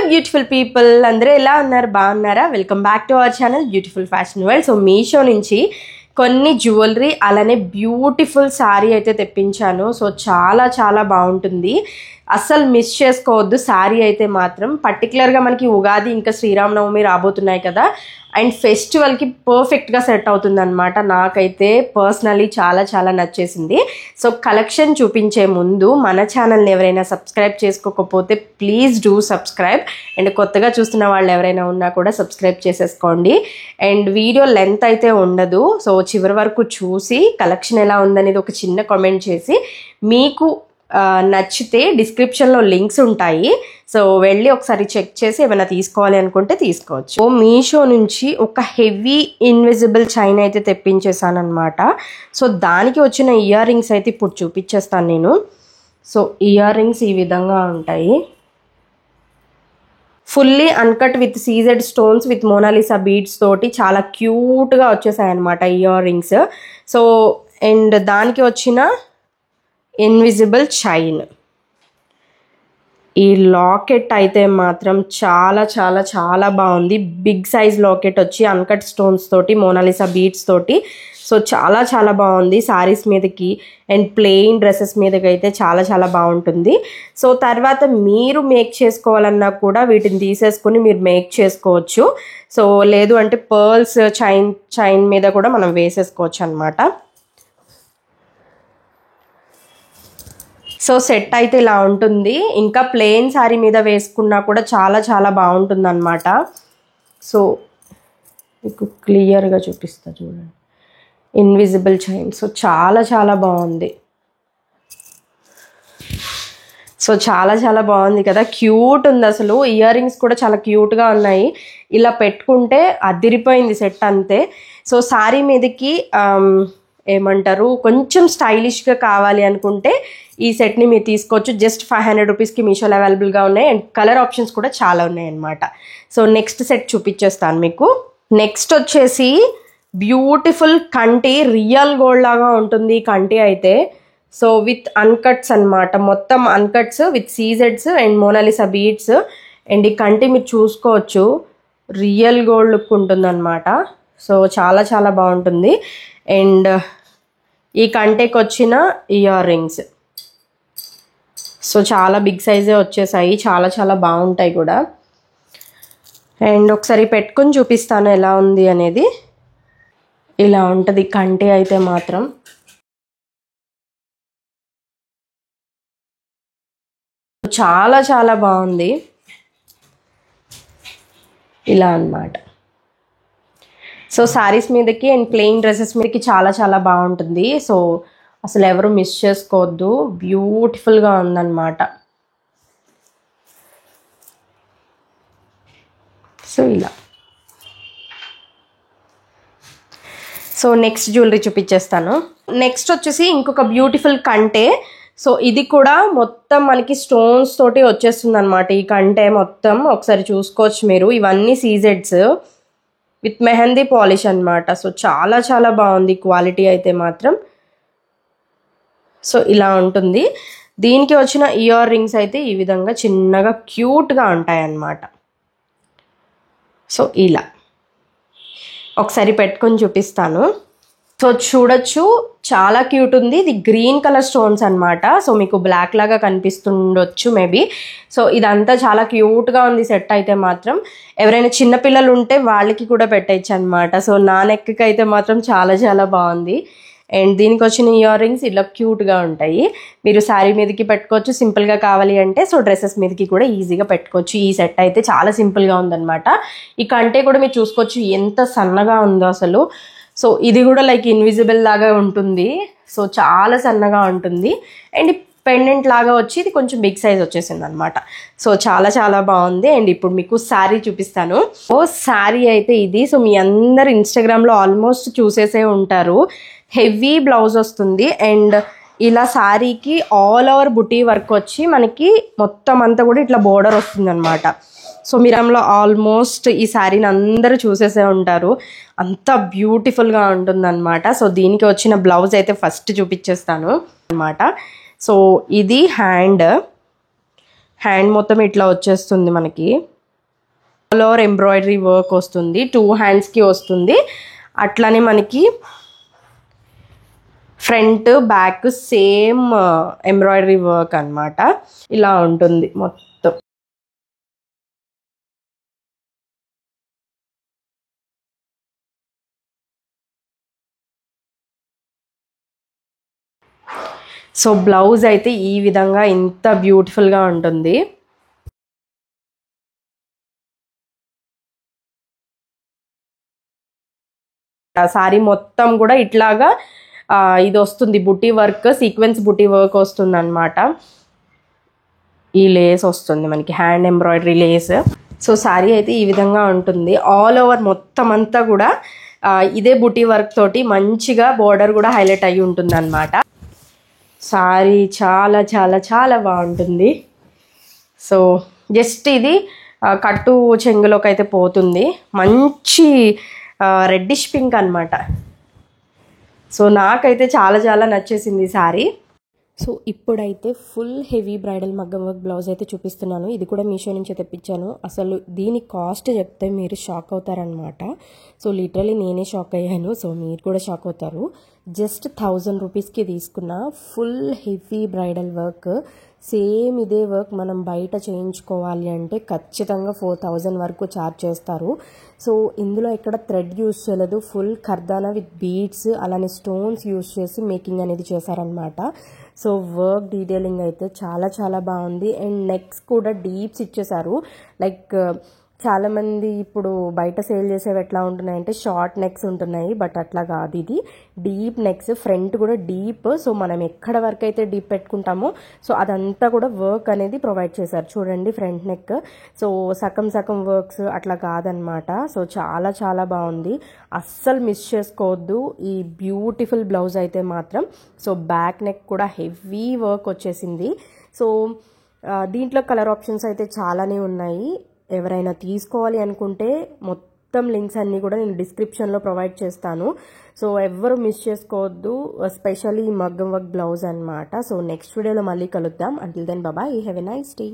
Beautiful people అందరూ ఎలా ఉన్నారు బాగున్నారా welcome back to our channel beautiful fashion world so Meesho నుంచి కొన్ని జ్యువెలరీ అలానే బ్యూటిఫుల్ సారీ అయితే తెప్పించాను సో చాలా బాగుంటుంది అస్సలు మిస్ చేసుకోవద్దు సారీ అయితే మాత్రం పర్టికులర్గా మనకి ఉగాది ఇంకా శ్రీరామనవమి రాబోతున్నాయి కదా అండ్ ఫెస్టివల్కి పర్ఫెక్ట్గా సెట్ అవుతుంది అనమాట నాకైతే పర్సనలీ చాలా నచ్చేసింది సో కలెక్షన్ చూపించే ముందు మన ఛానల్ని ఎవరైనా సబ్స్క్రైబ్ చేసుకోకపోతే ప్లీజ్ డూ సబ్స్క్రైబ్ అండ్ కొత్తగా చూస్తున్న వాళ్ళు ఎవరైనా ఉన్నా కూడా సబ్స్క్రైబ్ చేసేసుకోండి అండ్ వీడియో లెంత్ అయితే ఉండదు సో చివరి వరకు చూసి కలెక్షన్ ఎలా ఉందనేది ఒక చిన్న కామెంట్ చేసి మీకు నచ్చితే డిస్క్రిప్షన్లో లింక్స్ ఉంటాయి సో వెళ్ళి ఒకసారి చెక్ చేసి ఏమైనా తీసుకోవాలి అనుకుంటే తీసుకోవచ్చు సో మీషో నుంచి ఒక హెవీ ఇన్విజిబుల్ చైన్ అయితే తెప్పించేసాను అనమాట సో దానికి వచ్చిన ఇయర్ రింగ్స్ అయితే ఇప్పుడు చూపించేస్తాను నేను సో ఇయర్ రింగ్స్ ఈ విధంగా ఉంటాయి fully uncut with CZ stones with Monalisa beads తోటి చాలా క్యూట్గా వచ్చేసాయి అనమాట ఇయర్ రింగ్స్ సో అండ్ దానికి వచ్చిన ఇన్విజిబుల్ చైన్ ఈ లాకెట్ అయితే మాత్రం చాలా బాగుంది బిగ్ సైజ్ లాకెట్ వచ్చి అన్కట్ స్టోన్స్ తోటి మోనాలిసా బీడ్స్ తోటి సో చాలా బాగుంది సారీస్ మీదకి అండ్ ప్లెయిన్ డ్రెస్సెస్ మీదకి అయితే చాలా బాగుంటుంది సో తర్వాత మీరు మేక్ చేసుకోవాలన్నా కూడా వీటిని తీసేసుకొని మీరు మేక్ చేసుకోవచ్చు సో లేదు అంటే పర్ల్స్ చైన్ మీద కూడా మనం వేసేసుకోవచ్చు అనమాట సో సెట్ అయితే ఇలా ఉంటుంది ఇంకా ప్లెయిన్ శారీ మీద వేసుకున్నా కూడా చాలా బాగుంటుంది అనమాట సో మీకు క్లియర్గా చూపిస్తా చూడండి ఇన్విజిబుల్ చైన్ సో చాలా బాగుంది సో చాలా బాగుంది కదా క్యూట్ ఉంది అసలు ఇయర్ రింగ్స్ కూడా చాలా క్యూట్గా ఉన్నాయి ఇలా పెట్టుకుంటే అదిరిపోయింది సెట్ అంతే సో శారీ మీదకి ఏమంటారు కొంచెం స్టైలిష్గా కావాలి అనుకుంటే ఈ సెట్ని మీరు తీసుకోవచ్చు జస్ట్ 500 రూపీస్కి మీషోలో అవైలబుల్గా ఉన్నాయి అండ్ కలర్ ఆప్షన్స్ కూడా చాలా ఉన్నాయి అన్నమాట సో నెక్స్ట్ సెట్ చూపించేస్తాను మీకు నెక్స్ట్ వచ్చేసి బ్యూటిఫుల్ కంటి రియల్ గోల్డ్ లాగా ఉంటుంది కంటి అయితే సో విత్ అన్కట్స్ అనమాట మొత్తం అన్కట్స్ విత్ సీజెడ్స్ అండ్ మోనాలిసా బీడ్స్ అండ్ ఈ కంటి మీరు చూసుకోవచ్చు రియల్ గోల్డ్ లుక్ ఉంటుంది అనమాట సో చాలా బాగుంటుంది అండ్ ఈ కంటెకి వచ్చిన ఇయర్ రింగ్స్ సో చాలా బిగ్ సైజే వచ్చేసాయి చాలా బాగుంటాయి కూడా అండ్ ఒకసారి పెట్టుకొని చూపిస్తాను ఎలా ఉంది అనేది ఇలా ఉంటుంది కంటి అయితే మాత్రం చాలా బాగుంది ఇలా అన్నమాట సో శారీస్ మీదకి అండ్ ప్లెయిన్ డ్రెస్సెస్ మీదకి చాలా బాగుంటుంది సో అసలు ఎవరు మిస్ చేసుకోవద్దు బ్యూటిఫుల్గా ఉందన్నమాట సో ఇలా సో నెక్స్ట్ జ్యువెలరీ చూపించేస్తాను నెక్స్ట్ వచ్చేసి ఇంకొక బ్యూటిఫుల్ కంటే సో ఇది కూడా మొత్తం మనకి స్టోన్స్ తోటి వచ్చేస్తుంది అనమాట ఈ కంటే మొత్తం ఒకసారి చూసుకోవచ్చు మీరు ఇవన్నీ సీజెడ్స్ విత్ మెహందీ పాలిష్ అనమాట సో చాలా బాగుంది క్వాలిటీ అయితే మాత్రం సో ఇలా ఉంటుంది దీనికి వచ్చిన ఇయర్ రింగ్స్ అయితే ఈ విధంగా చిన్నగా క్యూట్గా ఉంటాయి అన్నమాట సో ఇలా ఒకసారి పెట్టుకొని చూపిస్తాను సో చూడొచ్చు చాలా క్యూట్ ఉంది ఇది గ్రీన్ కలర్ స్టోన్స్ అనమాట సో మీకు బ్లాక్ లాగా కనిపిస్తుండొచ్చు మేబీ సో ఇదంతా చాలా క్యూట్గా ఉంది సెట్ అయితే మాత్రం ఎవరైనా చిన్నపిల్లలు ఉంటే వాళ్ళకి కూడా పెట్టచ్చు అనమాట సో నా నెక్కి అయితే మాత్రం చాలా బాగుంది అండ్ దీనికి వచ్చిన ఇయర్ రింగ్స్ ఇలా క్యూట్గా ఉంటాయి మీరు శారీ మీదకి పెట్టుకోవచ్చు సింపుల్గా కావాలి అంటే సో డ్రెస్సెస్ మీదకి కూడా ఈజీగా పెట్టుకోవచ్చు ఈ సెట్ అయితే చాలా సింపుల్గా ఉందన్నమాట ఈ కంటే కూడా మీరు చూసుకోవచ్చు ఎంత సన్నగా ఉందో అసలు సో ఇది కూడా లైక్ ఇన్విజిబుల్ లాగా ఉంటుంది సో చాలా సన్నగా ఉంటుంది అండ్ పెండెంట్ లాగా వచ్చి ఇది కొంచెం బిగ్ సైజ్ వచ్చేసింది అనమాట సో చాలా బాగుంది అండ్ ఇప్పుడు మీకు శారీ చూపిస్తాను ఓ శారీ అయితే ఇది సో మీ అందరు ఇన్స్టాగ్రామ్లో ఆల్మోస్ట్ చూసేసే ఉంటారు హెవీ బ్లౌజ్ వస్తుంది అండ్ ఇలా శారీకి ఆల్ ఓవర్ బుటీ వర్క్ వచ్చి మనకి మొత్తం అంతా కూడా ఇట్లా బోర్డర్ వస్తుంది అనమాట సో మీరంలో ఆల్మోస్ట్ ఈ శారీని అందరూ చూసేసే ఉంటారు అంత బ్యూటిఫుల్గా ఉంటుందన్నమాట సో దీనికి వచ్చిన బ్లౌజ్ అయితే ఫస్ట్ చూపించేస్తాను అనమాట సో ఇది హ్యాండ్ మొత్తం ఇట్లా వచ్చేస్తుంది మనకి ఆల్ ఓవర్ ఎంబ్రాయిడరీ వర్క్ వస్తుంది, 2 హ్యాండ్స్కి వస్తుంది. అట్లానే మనకి front back same embroidery work అన్నమాట. ఇలా ఉంటుంది మొత్తం. సో బ్లౌజ్ అయితే ఈ విధంగా ఇంత బ్యూటిఫుల్గా ఉంటుంది. సారీ మొత్తం కూడా ఇట్లాగా ఇది వస్తుంది, బుటీ వర్క్, సీక్వెన్స్ బుటీ వర్క్ వస్తుంది అనమాట. ఈ లేస్ వస్తుంది మనకి, hand embroidery Lay's. So sorry అయితే ఈ విధంగా ఉంటుంది. ఆల్ ఓవర్ మొత్తం అంతా కూడా ఇదే బుటీ వర్క్ తోటి మంచిగా బోర్డర్ కూడా హైలైట్ అయ్యి ఉంటుంది అనమాట. సారీ చాలా చాలా చాలా బాగుంటుంది. సో జస్ట్ ఇది కట్టు చెంగులోకి అయితే పోతుంది. మంచి రెడ్డిష్ పింక్ అనమాట. సో నాకైతే చాలా చాలా నచ్చేసింది ఈ సారీ. సో ఇప్పుడైతే ఫుల్ హెవీ బ్రైడల్ మగ్గం వర్క్ బ్లౌజ్ అయితే చూపిస్తున్నాను. ఇది కూడా మీషో నుంచి తెప్పించాను. అసలు దీని కాస్ట్ చెప్తే మీరు షాక్ అవుతారనమాట. సో లిటరలీ నేనే షాక్ అయ్యాను. సో మీరు కూడా షాక్ అవుతారు. జస్ట్ 1000 రూపీస్కి తీసుకున్న full heavy bridal work. Same ఇదే వర్క్ మనం బయట చేయించుకోవాలి అంటే ఖచ్చితంగా 4000 వరకు ఛార్జ్ చేస్తారు. సో ఇందులో ఎక్కడ థ్రెడ్ యూస్ చేయలేదు, ఫుల్ కర్దానా విత్ బీడ్స్ అలానే స్టోన్స్ యూస్ చేసి మేకింగ్ అనేది చేశారనమాట. సో వర్క్ డీటెయిలింగ్ అయితే చాలా చాలా బాగుంది. అండ్ నెక్స్ కూడా డీప్స్ ఇచ్చేసారు. లైక్ చాలామంది ఇప్పుడు బయట సేల్ చేసేవి ఎట్లా ఉంటున్నాయంటే షార్ట్ నెక్స్ ఉంటున్నాయి, బట్ అట్లా కాదు, ఇది డీప్ నెక్స్. ఫ్రంట్ కూడా డీప్. సో మనం ఎక్కడ వరకు అయితే డీప్ పెట్టుకుంటామో సో అదంతా కూడా వర్క్ అనేది ప్రొవైడ్ చేశారు. చూడండి ఫ్రంట్ నెక్. సో సగం సగం వర్క్స్ అట్లా కాదనమాట. సో చాలా చాలా బాగుంది. అస్సలు మిస్ చేసుకోవద్దు ఈ బ్యూటిఫుల్ బ్లౌజ్ అయితే మాత్రం. సో బ్యాక్ నెక్ కూడా హెవీ వర్క్ వచ్చేసింది. సో దీంట్లో కలర్ ఆప్షన్స్ అయితే చాలానే ఉన్నాయి. ఎవరైనా తీసుకోవాలి అనుకుంటే మొత్తం లింక్స్ అన్నీ కూడా నేను డిస్క్రిప్షన్లో ప్రొవైడ్ చేస్తాను. సో ఎవ్వరు మిస్ చేసుకోవద్దు, స్పెషల్లీ మగ్గం వర్క్ బ్లౌజ్ అనమాట. సో నెక్స్ట్ వీడియోలో మళ్ళీ కలుద్దాం. Until then bye, have a nice day.